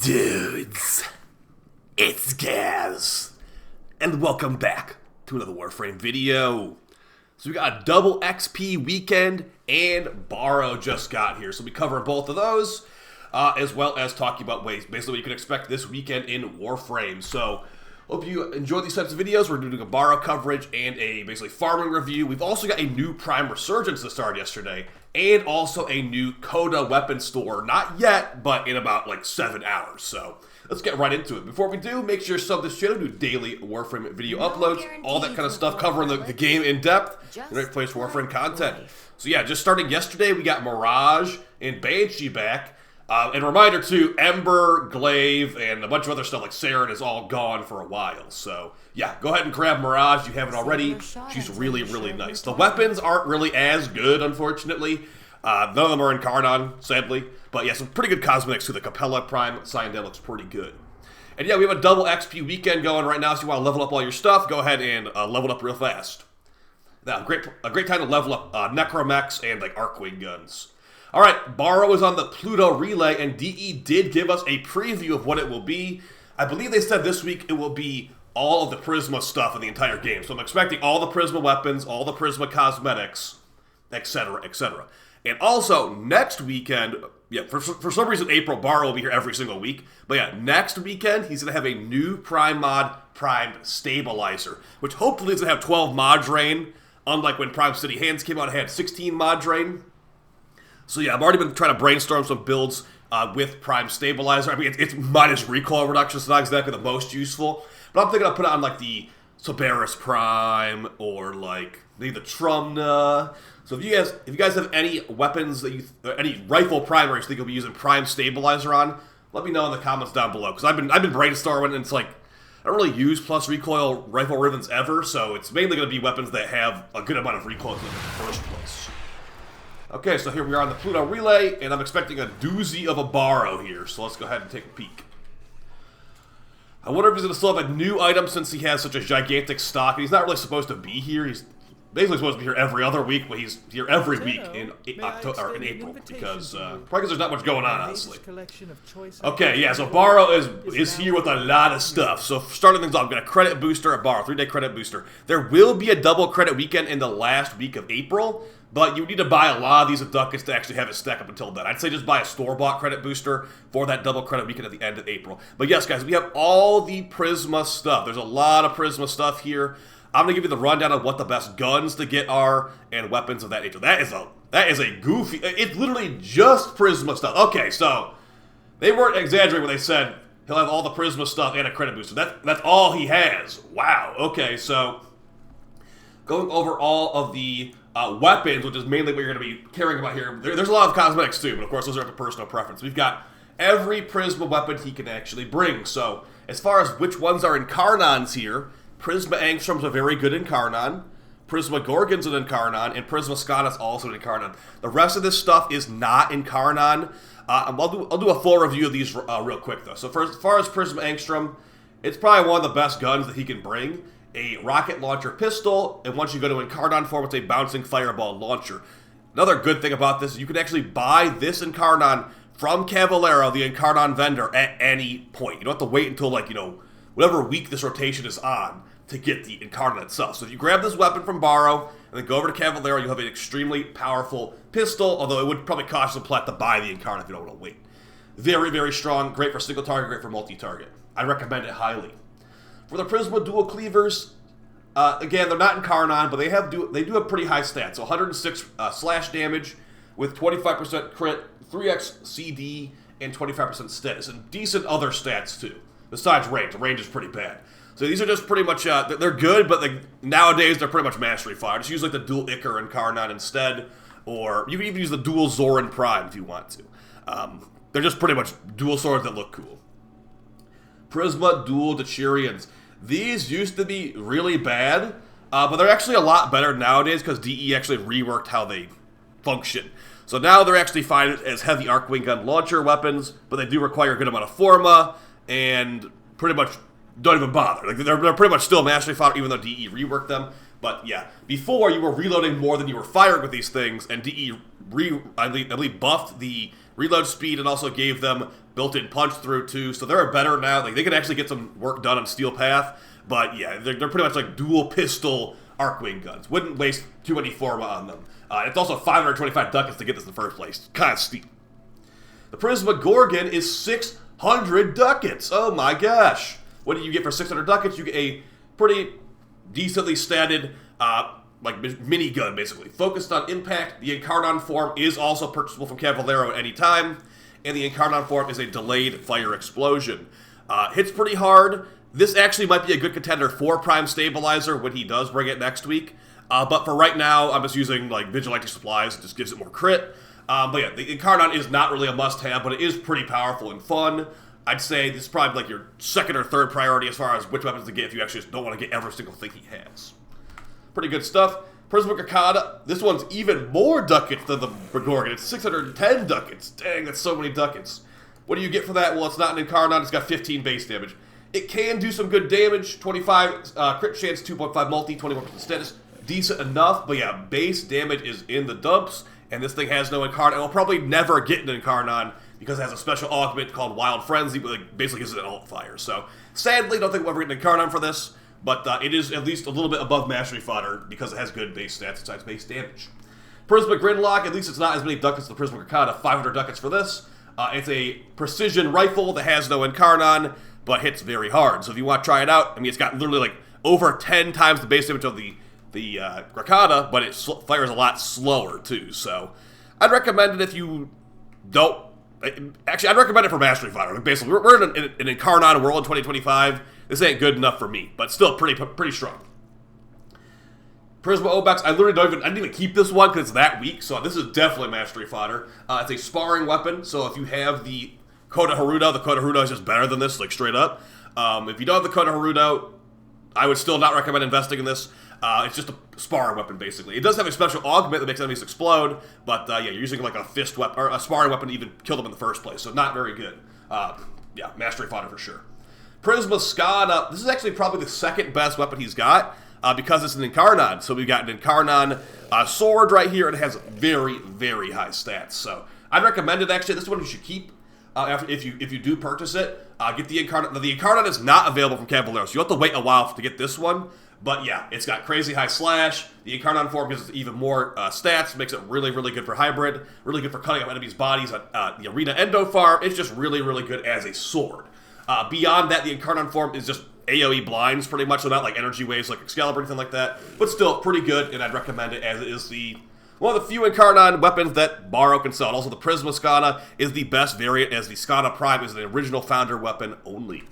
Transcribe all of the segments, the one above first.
Dudes, it's Gaz, and welcome back to another Warframe video. So we got a double XP weekend, and Baro just got here, so we cover both of those, as well as talking about basically what you can expect this weekend in Warframe. So, hope you enjoy these types of videos. We're doing a Baro coverage and a basically farming review. We've also got a new Prime Resurgence that started yesterday, and also a new Coda weapon store. Not yet, but in about like 7 hours. So let's get right into it. Before we do, make sure you sub this channel, do daily Warframe video uploads, all that kind of stuff, covering the game in depth, the right place for Warframe content. So yeah, just starting yesterday, we got Mirage and Banshee back. And reminder too, Ember, Glaive, and a bunch of other stuff like Saren is all gone for a while. So yeah, go ahead and grab Mirage if you haven't already. She's really, really nice. The weapons aren't really as good, unfortunately. None of them are Incarnon, sadly. But yeah, some pretty good cosmetics too. The Capella Prime Cyanide looks pretty good. And yeah, we have a double XP weekend going right now, so you want to level up all your stuff, go ahead and level up real fast. Now, a great time to level up Necromechs and like Arcwing guns. Alright, Baro is on the Pluto relay, and DE did give us a preview of what it will be. I believe they said this week it will be all of the Prisma stuff in the entire game. So I'm expecting all the Prisma weapons, all the Prisma cosmetics, etc., etc. And also, next weekend, yeah, for some reason April, Baro will be here every single week. But yeah, next weekend, he's going to have a new Prime mod, Prime Stabilizer, which hopefully is going to have 12 mod drain, unlike when Prime City Hands came out, it had 16 mod drain. So yeah, I've already been trying to brainstorm some builds with Prime Stabilizer. I mean, it's minus recoil reduction, so not exactly the most useful. But I'm thinking I'll put it on like the Cerberus Prime or like maybe the Trumna. So if you guys have any weapons that any rifle primaries you think you'll be using Prime Stabilizer on, let me know in the comments down below. Because I've been brainstorming, and it's like I don't really use plus recoil rifle ribbons ever, so it's mainly going to be weapons that have a good amount of recoil in the first place. Okay, so here we are on the Pluto relay, and I'm expecting a doozy of a Baro here, so let's go ahead and take a peek. I wonder if he's going to still have a new item since he has such a gigantic stock. He's not really supposed to be here. He's basically supposed to be here every other week, but he's here every week in October or in April because probably because there's not much going on, honestly. Okay, yeah, so Baro is here with a lot of stuff. So starting things off, I'm going to credit booster at Baro, 3-day credit booster. There will be a double credit weekend in the last week of April, but you need to buy a lot of these ducats to actually have it stack up until then. I'd say just buy a store-bought credit booster for that double credit weekend at the end of April. But yes, guys, we have all the Prisma stuff. There's a lot of Prisma stuff here. I'm going to give you the rundown of what the best guns to get are and weapons of that nature. That is a goofy... It's literally just Prisma stuff. Okay, so they weren't exaggerating when they said he'll have all the Prisma stuff and a credit booster. That's all he has. Wow. Okay, so going over all of the weapons, which is mainly what you're going to be caring about here. There's a lot of cosmetics too, but of course those are up to personal preference. We've got every Prisma weapon he can actually bring. So as far as which ones are Incarnons here, Prisma Angstrom's a very good Incarnon, Prisma Gorgon's an Incarnon, and Prisma Skana's also an Incarnon. The rest of this stuff is not Incarnon. I'll do a full review of these real quick though. So as far as Prisma Angstrom, it's probably one of the best guns that he can bring. A rocket launcher pistol, and once you go to Incarnon form, it's a bouncing fireball launcher. Another good thing about this is you can actually buy this Incarnon from Cavalera, the Incarnon vendor, at any point. You don't have to wait until, like, you know, whatever week this rotation is on to get the Incarnon itself. So if you grab this weapon from Baro, and then go over to Cavalera, you'll have an extremely powerful pistol, although it would probably cost you a plat to buy the Incarnon if you don't want to wait. Very, very strong, great for single target, great for multi-target. I recommend it highly. For the Prisma dual cleavers, again, they're not Incarnon, but they do have pretty high stats. So 106 slash damage with 25% crit, 3x CD, and 25% status, and decent other stats too. Besides range, the range is pretty bad. So these are just pretty much, they're good, but nowadays they're pretty much mastery fire. Just use like the dual Icar Incarnon instead, or you can even use the dual Zoran Prime if you want to. They're just pretty much dual swords that look cool. Prisma dual Dachirians. These used to be really bad, but they're actually a lot better nowadays because DE actually reworked how they function. So now they're actually fine as heavy Arcwing gun launcher weapons, but they do require a good amount of forma, and pretty much don't even bother. Like they're pretty much still mastery fodder, even though DE reworked them. But yeah, before you were reloading more than you were firing with these things, and DE I believe buffed the reload speed and also gave them built-in punch through too. So they're better now. Like they can actually get some work done on Steel Path. But yeah, they're pretty much like dual pistol Arcwing guns. Wouldn't waste too many Forma on them. It's also 525 ducats to get this in the first place. Kind of steep. The Prisma Gorgon is 600 ducats. Oh my gosh. What do you get for 600 ducats? You get a pretty decently statted like minigun, basically. Focused on impact, the Incarnon form is also purchasable from Cavallero at any time, and the Incarnon form is a delayed fire explosion. Hits pretty hard. This actually might be a good contender for Prime Stabilizer when he does bring it next week. But for right now, I'm just using like Vigilante Supplies. It just gives it more crit. But yeah, the Incarnon is not really a must-have, but it is pretty powerful and fun. I'd say this is probably like your second or third priority as far as which weapons to get if you actually just don't want to get every single thing he has. Pretty good stuff. Prisma Gorgon, this one's even more ducats than the Gorgon. It's 610 ducats. Dang, that's so many ducats. What do you get for that? Well, it's not an Incarnon. It's got 15 base damage. It can do some good damage. 25 crit chance, 2.5 multi, 21% status. Decent enough, but yeah, base damage is in the dumps, and this thing has no Incarnon. It will probably never get an Incarnon because it has a special augment called Wild Frenzy, but it basically gives it an alt fire. So, sadly, don't think we'll ever get an Incarnon for this, but it is at least a little bit above Mastery Fodder because it has good base stats besides base damage. Prisma Gridlock, at least it's not as many ducats as the Prisma Gorgon, 500 ducats for this. It's a precision rifle that has no Incarnon, but hits very hard. So if you want to try it out, I mean, it's got literally like over 10 times the base damage of the Gorgon, but it fires a lot slower too. So I'd recommend it if you don't. Actually, I'd recommend it for Mastery Fodder. Basically, we're in an Incarnon world in 2025. This ain't good enough for me, but still pretty strong. Prisma Obex, I didn't even keep this one because it's that weak, so this is definitely Mastery Fodder. It's a sparring weapon, so if you have the Kota Haruto is just better than this, like straight up. If you don't have the Kota Haruto, I would still not recommend investing in this. It's just a sparring weapon, basically. It does have a special augment that makes enemies explode, but yeah, you're using like a fist weapon, or a sparring weapon to even kill them in the first place, so not very good. Yeah, Mastery Fodder for sure. Prisma Skada, this is actually probably the second best weapon he's got, because it's an Incarnon. So we've got an Incarnon sword right here, and it has very, very high stats. So I'd recommend it, actually. This one you should keep if you do purchase it. Get the Incarnon. The Incarnon is not available from Cavallero, so you have to wait a while to get this one. But yeah, it's got crazy high slash. The Incarnon form gives it even more stats, makes it really, really good for hybrid, really good for cutting up enemies' bodies on the Arena Endo farm. It's just really, really good as a sword. Beyond that, the Incarnon form is just AoE blinds, pretty much, so not like energy waves like Excalibur or anything like that, but still pretty good, and I'd recommend it as it is one of the few Incarnon weapons that Baro can sell. And also, the Prisma Skada is the best variant, as the Skada Prime is an original Founder weapon only.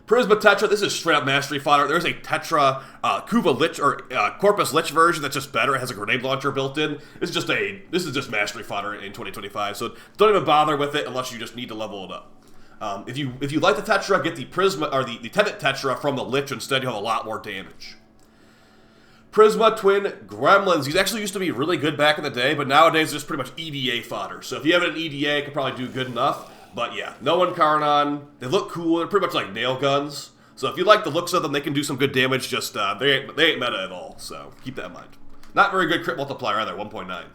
Prisma Tetra, this is straight up Mastery Fodder. There's a Tetra Kuva Lich, or Corpus Lich version that's just better. It has a grenade launcher built in. This is just Mastery Fodder in 2025, so don't even bother with it unless you just need to level it up. If you like the Tetra, get the Prisma, or the Tenet Tetra from the Lich instead. You'll have a lot more damage. Prisma Twin Gremlins. These actually used to be really good back in the day, but nowadays they're just pretty much EDA fodder. So if you have an EDA, it could probably do good enough. But yeah, no Incarnon. They look cool. They're pretty much like nail guns. So if you like the looks of them, they can do some good damage. Just they ain't meta at all. So keep that in mind. Not very good crit multiplier either. 1.9.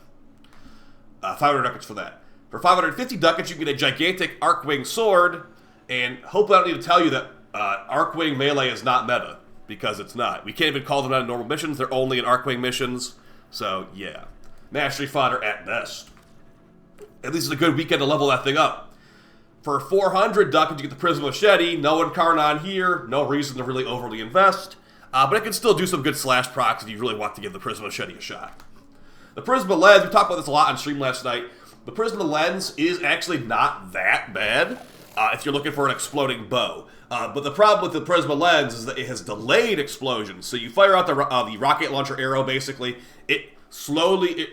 500 ducats for that. For 550 ducats, you can get a gigantic Arcwing sword, and hopefully I don't need to tell you that Arcwing melee is not meta, because it's not. We can't even call them out in normal missions. They're only in Arcwing missions. So yeah, Mastery Fodder at best. At least it's a good weekend to level that thing up. For 400 ducats, you get the Prisma Machete. No Incarnon here. No reason to really overly invest. But it can still do some good slash procs if you really want to give the Prisma Machete a shot. The Prisma Lens, we talked about this a lot on stream last night. The Prisma Lens is actually not that bad if you're looking for an exploding bow. But the problem with the Prisma Lens is that it has delayed explosions. So you fire out the rocket launcher arrow, basically. It slowly...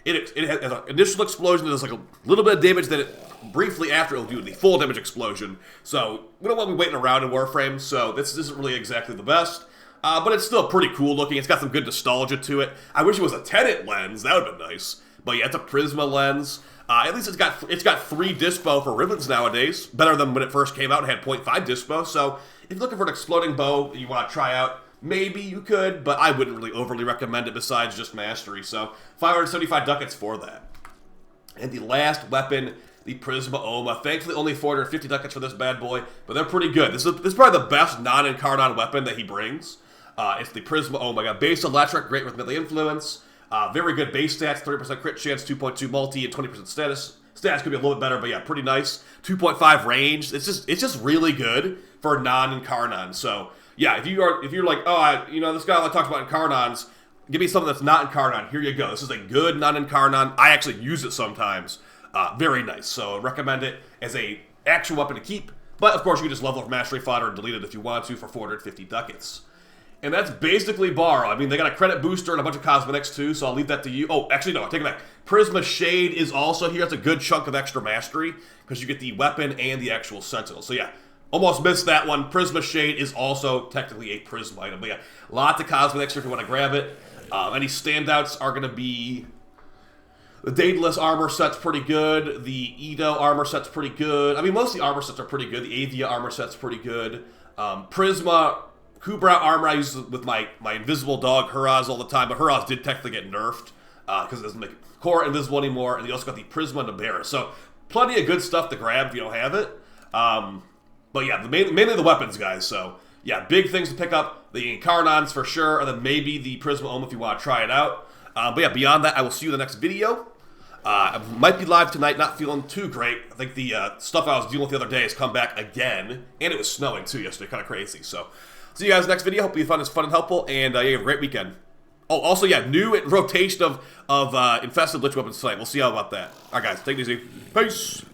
It has an initial explosion that does like a little bit of damage, then briefly after it'll do the full damage explosion. So we don't want to be waiting around in Warframe, so this isn't really exactly the best. But it's still pretty cool looking. It's got some good nostalgia to it. I wish it was a Tenet lens. That would have been nice. But yeah, it's a Prisma lens. At least it's got 3 dispo for ribbons nowadays. Better than when it first came out and had 0.5 dispo. So if you're looking for an exploding bow that you want to try out, maybe you could, but I wouldn't really overly recommend it besides just Mastery. So 575 ducats for that. And the last weapon, the Prisma Oma. Thankfully, only 450 ducats for this bad boy, but they're pretty good. This is probably the best non-Incarnon weapon that he brings. It's the Prisma Oma. Got base electric, great with melee influence. Very good base stats, 30% crit chance, 2.2 multi, and 20% status. Stats could be a little bit better, but yeah, pretty nice. 2.5 range. It's just really good for non-Incarnon. So yeah, if you're like, oh, this guy talks about Incarnons, give me something that's not Incarnon. Here you go. This is a good non-Incarnon. I actually use it sometimes. Very nice. So I recommend it as a actual weapon to keep. But of course, you can just level up Mastery Fodder and delete it if you want to for 450 ducats. And that's basically Baro. I mean, they got a credit booster and a bunch of cosmetics too, so I'll leave that to you. Oh, actually, no, I take it back. Prisma Shade is also here. That's a good chunk of extra mastery because you get the weapon and the actual Sentinel. So yeah, almost missed that one. Prisma Shade is also technically a Prisma item. But yeah, lots of cosmetics if you want to grab it. Any standouts are going to be the Daedalus armor set's pretty good. The Edo armor set's pretty good. I mean, most of the armor sets are pretty good. The Avia armor set's pretty good. Prisma Kubra armor I use with my invisible dog Huraz all the time, but Huraz did technically get nerfed because it doesn't make Core invisible anymore, and you also got the Prisma Nabera. So plenty of good stuff to grab if you don't have it. But yeah, mainly the weapons, guys. So yeah, big things to pick up. The Incarnons for sure, and then maybe the Prisma Oma if you want to try it out. But yeah, beyond that, I will see you in the next video. I might be live tonight, not feeling too great. I think the stuff I was dealing with the other day has come back again, and it was snowing too yesterday, kind of crazy. So see you guys next video. Hope you found this fun and helpful, and you have a great weekend. Oh, also, yeah, new rotation of infested lich weapons tonight. We'll see how about that. All right, guys, take it easy. Peace.